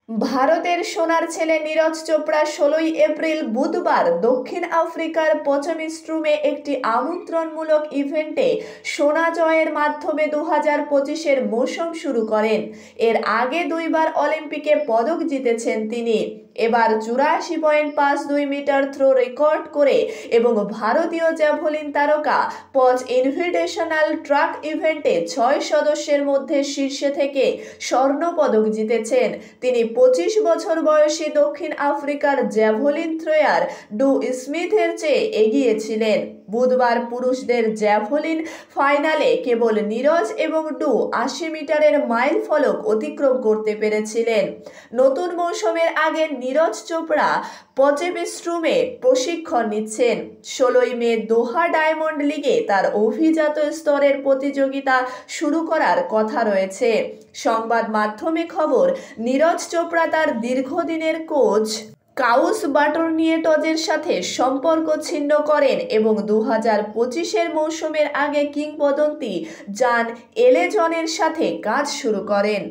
ভারতের সোনার ছেলে নীরজ চোপড়া ১৬ই এপ্রিল বুধবার দক্ষিণ আফ্রিকার পচেমস্ট্রুমে একটি আমন্ত্রণমূলক ইভেন্টে সোনা জয়ের মাধ্যমে ২০২৫-এর মৌসুম শুরু করেন। এর আগে দুইবার অলিম্পিকে পদক জিতেছেন তিনি। এবার ৮৪.৫২ মিটার থ্রো রেকর্ড করে এবং ভারতীয় জ্যাভলিন তারকা পচ ইনভিটেশনাল ট্র্যাক ইভেন্টে ৬ সদস্যের মধ্যে শীর্ষে থেকে স্বর্ণপদক জিতেছেন। তিনি ২৫ বছর বয়সী দক্ষিণ আফ্রিকার জ্যাভলিন থ্রোয়ার ডু স্মিথের চেয়ে এগিয়ে ছিলেন। বুধবার পুরুষদের জ্যাভলিন ফাইনালে কেবল নীরজ এবং ডু ৮০ মিটারের মাইল ফলক অতিক্রম করতে পেরেছিলেন। নতুন মৌসুমের আগে নীরজ চোপড়া পচেমস্ট্রুমে প্রশিক্ষণ নিচ্ছেন। ১৬ই মে দোহা ডায়মন্ড লিগে তার অভিজাত স্তরের প্রতিযোগিতা শুরু করার কথা রয়েছে। সংবাদ মাধ্যমে খবর, নীরজ চোপড়া তার দীর্ঘদিনের কোচ কাউস বাটরনিয়েটজের সাথে সম্পর্ক ছিন্ন করেন এবং ২০২৫-এর মৌসুমের আগে কিংবদন্তি জান এলেজনের সাথে কাজ শুরু করেন।